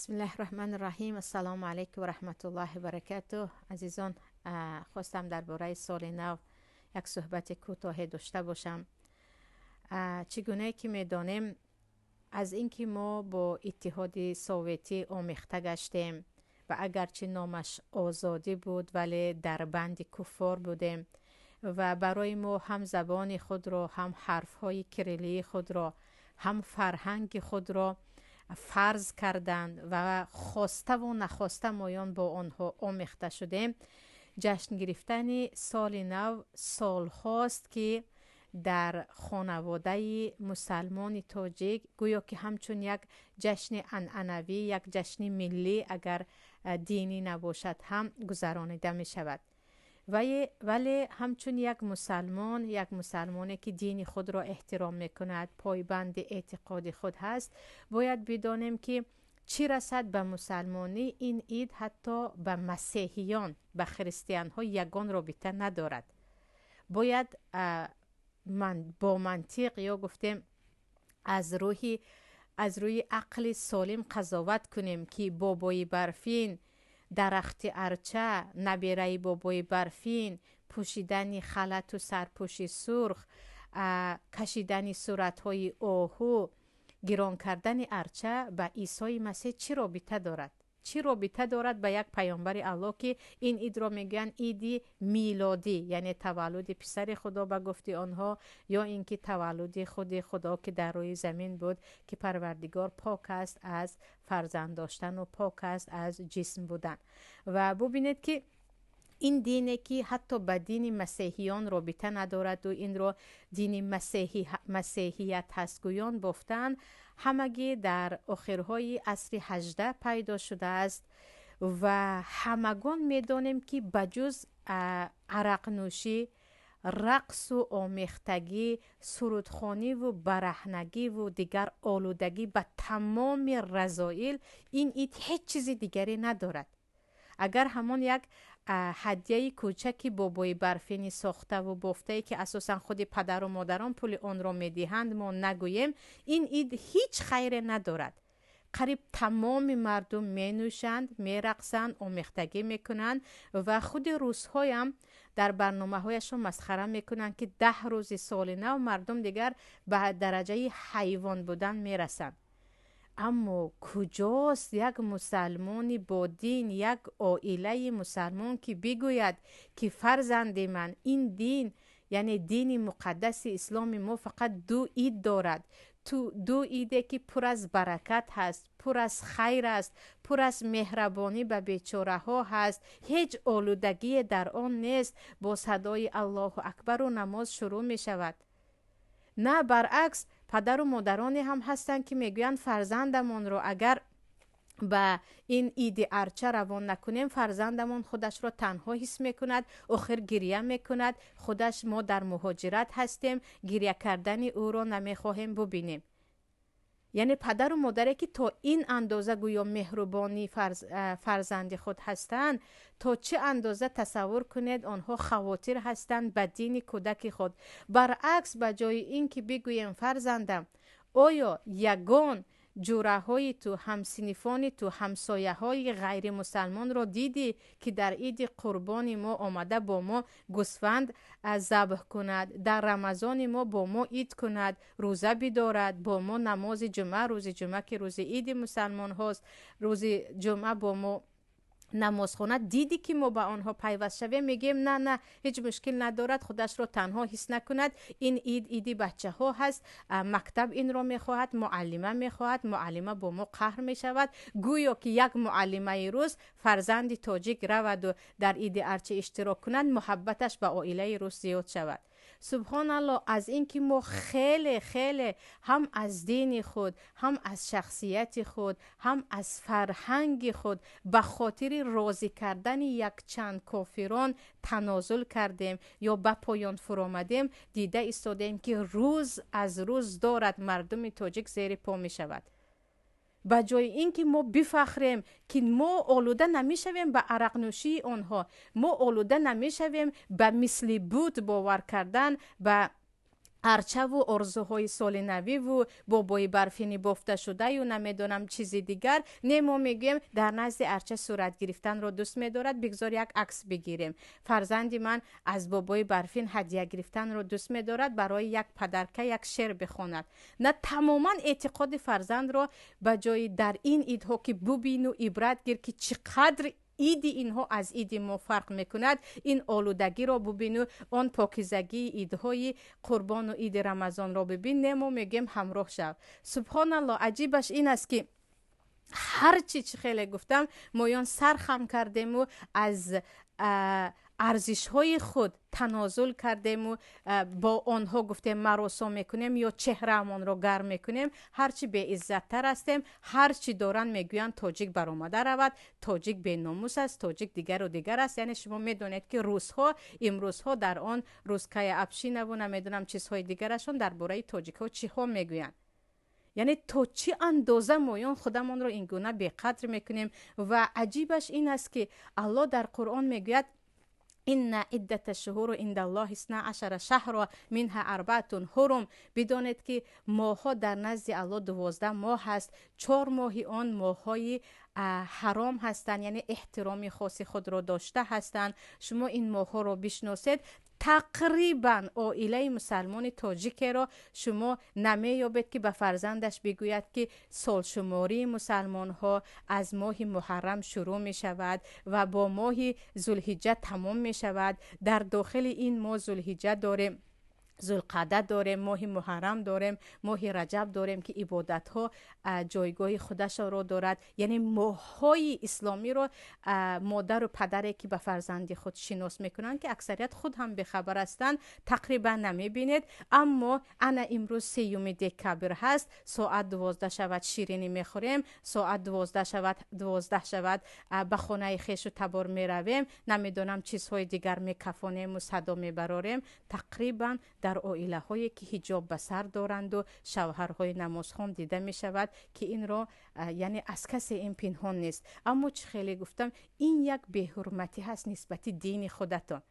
بسم الله الرحمن الرحیم. السلام علیکم و رحمت الله و برکاته. عزیزان، خواستم درباره سال نو یک صحبت کوتاه داشته باشم. چگونه که میدانیم از اینکه ما با اتحاد سوویتی آمیخته گشتیم و اگرچه نامش آزادی بود ولی در بند کفار بودیم و برای ما هم زبان خود را، هم حرفهای کریلی خود را، هم فرهنگ خود را فرض کردند و خواسته و نخواسته مایان با آنها آمیخته شدیم. جشن گرفتن سال نو سال هاست که در خانواده مسلمان تاجیک گویا که همچون یک جشن عنعنوی، یک جشن ملی اگر دینی نباشد هم گذرانیده می شود. ولی همچون یک مسلمانی که دین خود را احترام میکند، پایبند اعتقاد خود هست، باید بدانیم که چی رسد به مسلمانی، این عید حتی به مسیحیان، به خریستیان ها یگان رابطه ندارد. باید با منطق یا گفتیم از روی عقل سالم قضاوت کنیم که بابای برفین، درخت ارچه، نبیره بابای برفین، پوشیدن خلط و سرپوشی سرخ، کشیدن صورتهای آهو، گران کردن ارچه به عیسی مسیح چی رابطه دارد؟ چی رابطه دارد به یک پیامبر الله که این عید را میگن عید میلادی، یعنی تولد پسر خدا به گفته آنها، یا اینکه تولد خود خدا که در روی زمین بود که پروردگار پاک است از فرزند داشتن و پاک است از جسم بودن. و ببینید که این دینه که حتی به دین مسیحیان رابطه ندارد و این را دین مسیحیت هستگویان بافتن، همگی در آخرهای عصر 18 پیدا شده است و همگان میدانیم که بجز عرق نوشی، رقص و آمیختگی، سرودخوانی و برهنگی و دیگر آلودگی به تمام رذائل، این عید هیچ چیزی دیگری ندارد. اگر همون یک هدیه کوچکی بابای برفینی ساخته و بافته که اساسا خود پدر و مادران پول آن را میدهند ما نگویم، این عید هیچ خیر ندارد. قریب تمام مردم می نوشند، می رقصند، آمیختگی میکنند و خود روزهای هم در برنامه هایشون مسخره میکنند که 10 روز سال نو مردم دیگر به درجه حیوان بودن میرسند. اما کجاست یک مسلمانی با دین، یک عائله مسلمان که بگوید که فرزند من این دین، یعنی دین مقدس اسلام ما فقط 2 عید دارد، تو 2 عیده که پر از برکت هست، پر از خیر است، پر از مهربانی به بیچاره ها هست، هیچ آلودگی در آن نیست، با صدای الله اکبر و نماز شروع می شود. نه، برعکس پدر و مادرانی هم هستند که میگویند فرزندمون رو اگر به این عید ارچه روان نکنیم فرزندمون خودش رو تنها حس میکند، آخر گریه میکند، خودش ما در مهاجرت هستیم، گریه کردن او رو نمیخواهیم ببینیم. یعنی پدر و مادری که تا این اندازه گویا مهربانی فرزند خود هستند، تا چه اندازه تصور کنید آنها خواطر هستند به دین کودک خود. برعکس به جای این که بگویم فرزندم آیا یگان جوره های تو، همسنفان تو، همسایه های غیر مسلمان را دیدی که در عید قربان ما آمده با ما گوسفند ذبح کند، در رمضان ما با ما عید کند، روزه بدارد، با ما نماز جمعه، روز جمعه که روز عید مسلمان هاست، روز جمعه با ما نماز خواند، دیدی که ما به آنها پیوست شویم؟ میگیم نه هیچ مشکل ندارد، خودش را تنها حس نکند، این عید بچه ها هست، مکتب این را میخواهد، معلمه میخواهد، معلمه با ما قهر میشود. گویا که یک معلمه روز فرزند تاجیک رود و در عید ارچه اشتراک کنند، محبتش به عائله روز زیاد شود. سبحان الله، از این که ما خیلی هم از دین خود، هم از شخصیت خود، هم از فرهنگ خود به خاطر راضی کردن یک چند کافران تنازل کردیم یا به پایان فرآمدیم، دیده ایستادیم که روز از روز دارد مردم تاجیک زیر پا می شود. به جای اینکه ما بفخریم که ما آلوده نمیشویم به عرق نوشی آنها، ما آلوده نمیشویم به مثل بود باور کردن، به ارچه و ارزوهای سال نوی و بابای برفینی بافته شده یا نمیدونم چیزی دیگر نه، ما میگیم در نزد ارچه صورت گرفتن رو دوست میدارد، بگذار یک عکس بگیریم. فرزندی من از بابای برفین هدیه گرفتن رو دوست میدارد، برای یک پدرکه یک شعر بخواند. نه، تماما اعتقاد فرزند رو به جای در این ایدها که ببین و عبرت گیر که چقدر اید اینها از اید ما فرق میکند، این آلودگی را ببین و آن پاکیزگی ایدهای قربان و اید رمضان را ببین، نمو میگیم همراه شو. سبحان الله، عجیبش این است که هر چی خیلی گفتم مایان سرخم کردیم و از ارزش های خود تنازل کردیم و با آنها گفتیم مراسم میکنیم یا چهرهمان رو گرم میکنیم، هرچی به عزت تر هستیم، هرچی دارن میگویند تاجیک برآمده رود، تاجیک به ناموس است، تاجیک دیگر و دیگر است. یعنی شما میدونید که روزها امروزها در آن روزکای افشین و نمیدونم چیزهای دیگرشون درباره تاجیک ها چی ها میگویند. یعنی تا چی اندازه مایان خودمون رو این گونه بی‌قدر میکنیم. و عجیبش این است که الله در قرآن میگوید این عدت شهور عند الله 12 شهر منها 4 حرم. بدانید که ماه‌ها در نزد الله 12 ماه هست، 4 ماه آن ماه‌های حرام هستند، یعنی احترام خاص خود را داشته هستند. شما این ماه‌ها رو بشناسید. تقریبا عائله مسلمان تاجیک را شما نمیابید که به فرزندش بگوید که سال شماری مسلمان ها از ماه محرم شروع می شود و با ماه ذوالحجه تمام می شود. در داخل این ماه ذوالحجه داریم، ذوالقعده داریم، ماه محرم داریم، ماه رجب داریم که عبادت ها جایگاه خودش را دارد. یعنی ماه های اسلامی رو مادر و پدری که به فرزند خود شناس میکنن که اکثریت خود هم به خبر هستند تقریبا نمیبینید. اما انا امروز 3 دکبر هست، ساعت 12 شود شیرینی میخوریم، ساعت 12 شود به خانه خویش و تبار میرویم، نمیدونم چیزهای دیگر میکفانیم و صدا میبراریم. تقریبا در عائله هایی که حجاب به سر دارند و شوهرهای نمازخوان دیده می شود که این را یعنی از کسی این پنهان نیست. اما چه خیلی گفتم این یک بی‌حرمتی هست نسبت دین خودتان.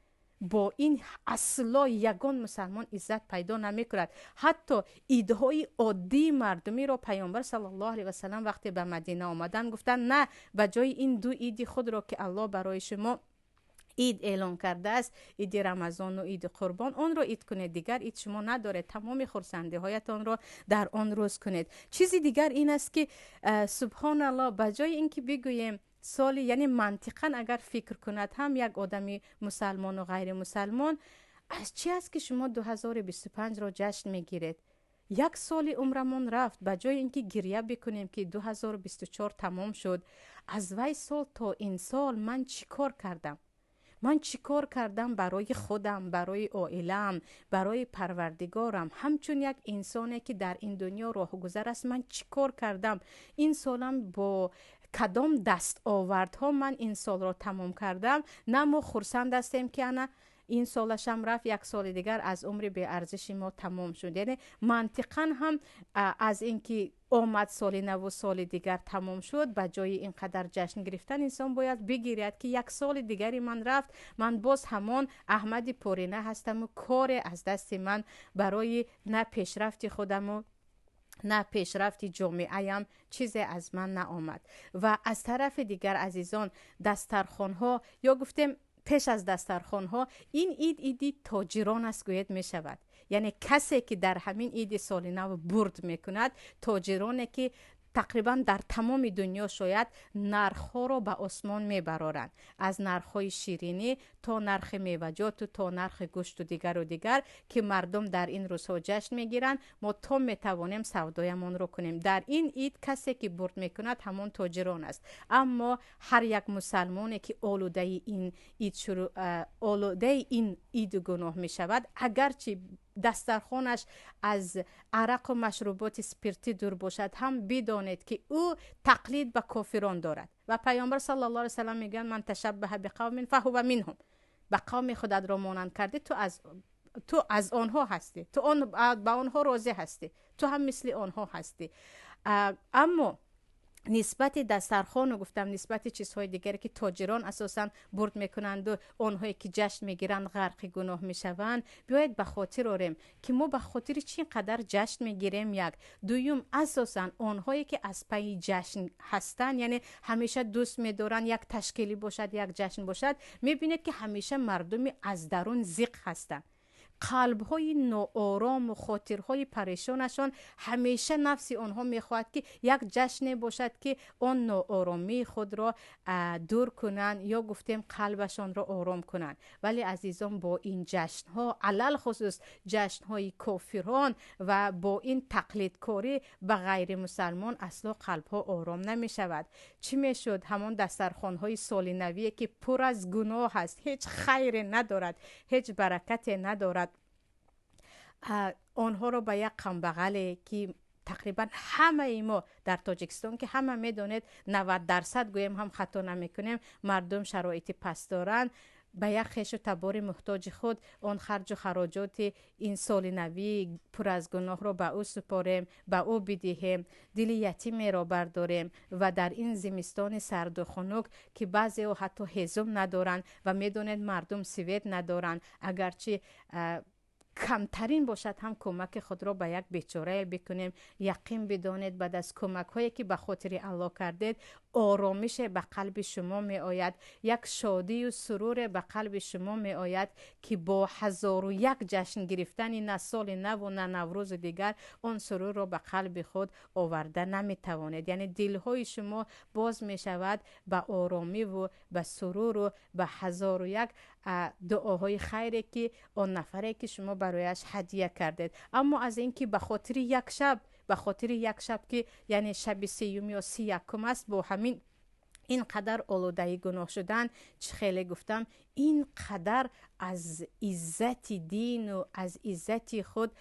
با این اصلا یگان مسلمان عزت پیدا نمی کند. حتی ایدهای عادی مردمی را پیامبر صلی الله علیه و سلم وقتی به مدینه آمدن گفتن نه، به جای این 2 عید خود را که الله برای شما عید اعلان کرده است، عید رمضان و عید قربان، آن را عید کنید، دیگر عید شما نداره، تمام خرسندی هایتان را در آن روز کنید. چیزی دیگر این است که سبحان الله، بجای اینکه بگوییم سالی، یعنی منطقا اگر فکر کند هم یک آدمی مسلمان و غیر مسلمان، از چی است که شما 2025 را جشن میگیرید؟ 1 سال عمرمون رفت، بجای اینکه گریه بکنیم که 2024 تمام شد، از وی سال تا این سال من چی کار کردم؟ من چی کار کردم برای خودم، برای عائله‌ام، برای پروردگارم، همچون یک انسانی که در این دنیا راهگذر است من چی کار کردم؟ این سالم با کدام دست آوردها من این سال را تمام کردم؟ نه ما خرسند هستیم که انا این سالش هم رفت، 1 سال دیگر از عمر به ارزش ما تمام شد. یعنی منطقا هم از اینکه آمد سال نو و سال دیگر تمام شد، به جای اینقدر جشن گرفتن انسان باید بگیرد که 1 سال دیگری من رفت، من باز همان احمد پورینه هستم و کار از دست من برای نه پیشرفت خودم و نه پیشرفتی جامعه‌ام چیزی از من نآمد. و از طرف دیگر عزیزان، دسترخوان ها یا گفتیم پیش از دسترخوان ها، این عید تاجران است گوید می شود. یعنی کسی که در همین عید سال نو برد می کند، تاجرانی که تقریبا در تمام دنیا شاید نرخ‌ها رو به آسمان میبرارند، از نرخ‌های شیرینی تا نرخ میوه‌جات و تا نرخ گوشت و دیگر که مردم در این روزها جشن میگیرند. ما تا میتوانیم سودایمان رو کنیم. در این عید کسی که برد میکند همون تاجران است. اما هر یک مسلمانی که آلوده این عید گناه میشود، اگرچه دسترخوانش از عرق و مشروبات اسپریتی دور باشد، هم بدانید که او تقلید به کافران دارد. و پیامبر صلی الله علیه و سلم میگن من تشبه بقوم فهو منهم. به قوم خودت را مانند کردی، تو از آنها هستی، به آنها راضی هستی، تو هم مثل آنها هستی. اما نسبت دسترخوان رو گفتم، نسبت چیزهای دیگری که تاجران اساسا برد میکنند و آنهایی که جشن میگیرند غرق گناه میشوند، بیاید به خاطر آریم که ما به خاطر چی قدر جشن میگیریم. یک دویم، اساسا آنهایی که از پی جشن هستند، یعنی همیشه دوست میدارن یک تشکیلی باشد، یک جشن باشد، میبینید که همیشه مردمی از درون زیق هستند. قلب‌های ناآرام و خاطرهای پریشانشان همیشه نفس آنها میخواهد که یک جشن باشد که آن ناآرامی خود را دور کنند یا گفتیم قلبشان را آرام کنند. ولی عزیزان، با این جشنها، علل خصوص جشنهای کافران و با این تقلید کاری به غیر مسلمان، اصلا قلبها آرام نمی شود. چی می شد؟ همون دسترخوانهای سال نویه که پر از گناه است، هیچ خیر ندارد، هیچ برکت ندارد. آنها رو به یک قمبغل که تقریبا همه ما در تاجیکستان که همه میدونید 90% گویم هم خطا نمیکنیم، مردم شرایط پست دارن، به یک خیش و تبار محتاج خود آن خرج و خراجات این سال نوی پر از گناه را به او سپاریم، به او بدهیم، دل یتیم را برداریم و در این زمستان سرد و خنک که بعضی ها حتی هیزم ندارن و میدونید مردم سوید ندارن، اگرچه کمترین باشد هم کمک خود را به یک بیچاره بکنیم. یقین بدانید بعد از کمک هایی که به خاطر الله کردید، آرامش به قلب شما می آید، یک شادی و سرور به قلب شما می آید که با 1001 جشن گرفتن نه سال نو و نه نوروز دیگر آن سرور را به قلب خود آورده نمی توانید. یعنی دلهای شما باز می شود به آرامی و به سرور و به 1001 دعاهای خیری که آن نفره که شما برایش هدیه کردید. اما از اینکه به خاطر یک شب که یعنی شب 30 یا 31 است، با همین اینقدر آلوده گناه شدن، چه خیلی گفتم، اینقدر از عزت دین و از عزت خود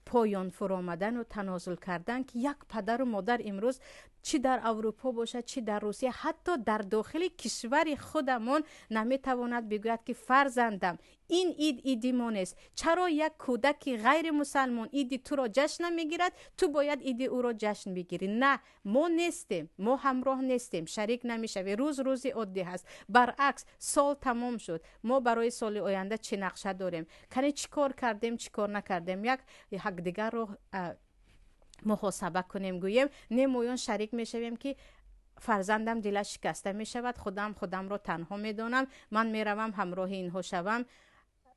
پایان فرآمدن و تنازل کردن که یک پدر و مادر امروز چی در اروپا باشد چی در روسیه، حتی در داخل کشور خودمان نمیتواند بگوید که فرزندم این عید ما نیست. چرا یک کودک غیر مسلمان عید تو را جشن نمیگیرد، تو باید عید او را جشن بگیری؟ نه، ما نیستیم، ما همراه نیستیم، شریک نمیشوی. روز عادی هست. برعکس، سال تمام شد، ما برای سال آینده چه نقشه داریم، کنی چی کار کردیم چی کار نکردیم، یک دیگر رو محاسبه کنیم، گوییم نمایان شریک میشویم که فرزندم دلش شکسته میشود، خودم را تنها میدانم، من میروم همراه اینها شوم،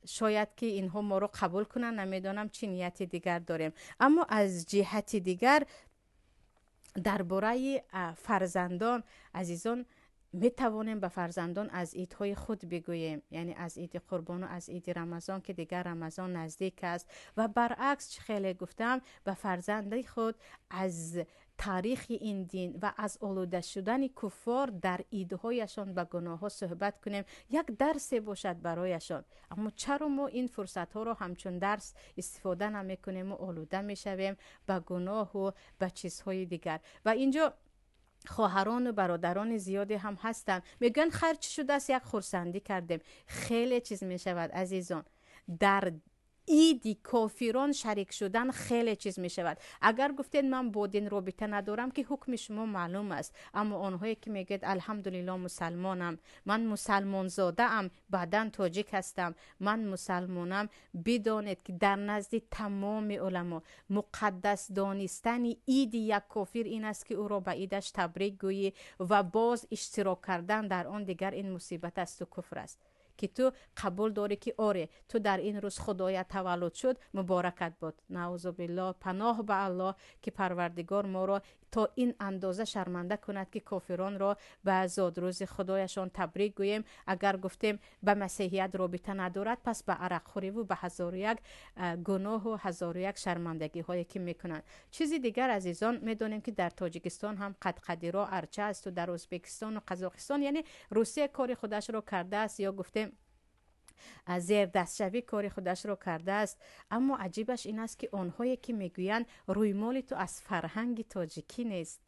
شاید که اینها ما رو قبول کنن، نمیدانم چی نیت دیگر داریم. اما از جهت دیگر درباره فرزندان عزیزان، می توانیم به فرزندان از عیدهای خود بگوییم، یعنی از عید قربان و از عید رمضان که دیگر رمضان نزدیک است، و برعکس خیلی گفتم به فرزندی خود از تاریخ این دین و از آلوده شدن کفار در عیدهایشان به گناه ها صحبت کنیم، یک درس باشد برایشان. اما چرا ما این فرصت ها رو همچون درس استفاده نمی کنیم و آلوده می شویم به گناه و به چیزهای دیگر؟ و اینجا خواهران و برادران زیادی هم هستن میگن خیر چی شده است، یک خرسندی کردیم. خیلی چیز می شود عزیزان، در عید کافران شریک شدن خیلی چیز می شود. اگر گفتید من با دین رابطه ندارم که حکم شما معلوم است، اما آنهایی که میگید الحمدلله مسلمانم، من مسلمان زاده ام، بعدن تاجیک هستم، من مسلمانم، بدانید که در نزد تمام علما مقدس دانستن عید یک کافر این است که او را به عیدش تبریک گویی و باز اشتراک کردن در آن دیگر این مصیبت است و کفر است. که تو قبول داری که آره تو در این روز خدایت تولد شد، مبارکت باد. نعوذ بالله، پناه به الله که پروردگار ما را تا این اندازه شرمنده کند که کافران را به زادروز خدایشان تبریک گوییم. اگر گفتیم به مسیحیت رابطه ندارد، پس به عرق خوری و به 1001 گناه و 1001 شرمندگی هایی که میکنند. چیزی دیگر عزیزان میدونیم که در تاجیکستان هم قدقدیرا ارچه است و در ازبکستان و قزاقستان، یعنی روسیه کار خودش را کرده است یا گفتیم زیر دستشوی کار خودش رو کرده است. اما عجیبش این است که آنهایی که میگویند روی مال تو از فرهنگ تاجیکی نیست،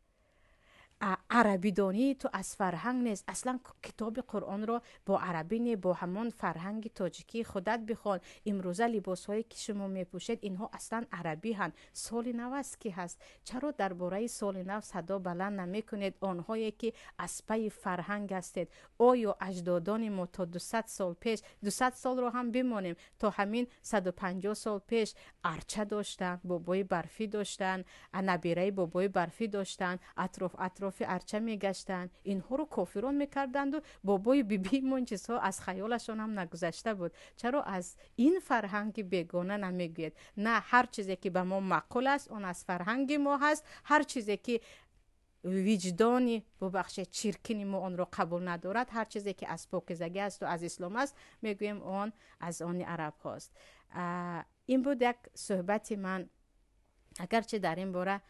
عربی دانی تو از فرهنگ نیست. اصلا کتاب قرآن رو با عربی نه، با همون فرهنگ تاجیکی خودت بخوان. امروزه لباس هایی که شما میپوشید اینها اصلا عربی هن. سال نو است که هست، چرا درباره سال نو صدا بلند نمیکنید؟ آنهایی که از پی فرهنگ هستید. آیا اجدادان ما تا 200 سال پیش، 200 سال رو هم بمانیم، تا همین 150 سال پیش ارچه داشتن، بابای برفی داشتن، نبیره بابای برفی داشتن، اطراف ارچه میگشتن. اینها رو کافران میکردند و بابای بیبی من چیزها از خیالشان هم نگذشته بود. چرا از این فرهنگ بیگانه نمیگوید؟ نه، هر چیزی که به ما معقول است اون از فرهنگ ما هست. هر چیزی که وجدانی ببخشید چیرکین ما اون رو قبول ندارد، هر چیزی که از پاکیزگی است و از اسلام است، میگویم اون از آن عرب هاست. این بود یک صحبت من. اگرچه در این باره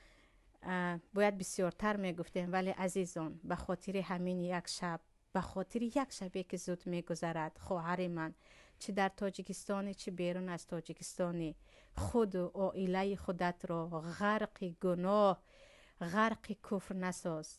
باید بسیارتر میگفتیم، ولی عزیزان به خاطر همین یک شب، به خاطر یک شبی که زود میگذرد، خواهر من چه در تاجیکستان چه بیرون از تاجیکستانی، خود و عائله خودت را غرق گناه، غرق کفر نساز.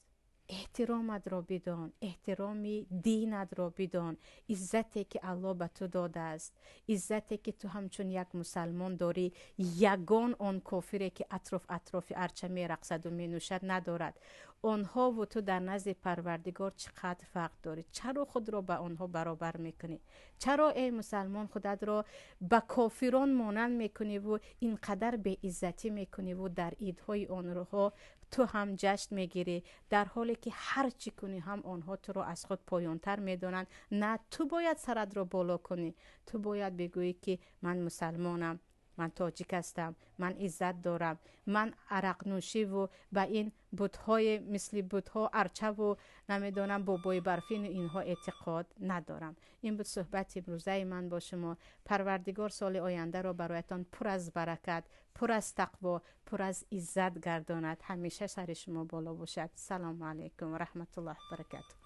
احترامت را بدان، احترام دینت را بدان، عزتی که الله به تو داده است، عزتی که تو همچون یک مسلمان داری. یگان آن کافری که اطراف ارچه می رقصد و می نوشد ندارد. آنها و تو در نزد پروردگار چقدر فرق داری؟ چرا خود را به آنها برابر میکنی؟ چرا ای مسلمان خودت را به کافران مانند میکنی و اینقدر به عزتی میکنی و در عیدهای آنها تو هم جشن میگیری، در حالی که هر چی کنی هم آنها تو را از خود پایانتر میدونن؟ نه، تو باید سرت را بالا کنی. تو باید بگویی که من مسلمانم، من تاجیک هستم، من عزت دارم، من عرق نوشی و به این بت‌های مثل بت‌ها ارچه و نمیدونم بابای برفین اینها اعتقاد ندارم. این بود صحبت امروزه من با شما. پروردگار سال آینده را برایتان پر از برکت، پر از تقوا، پر از عزت گرداند. همیشه سر شما بالا باشد. سلام علیکم و رحمت الله و برکاته.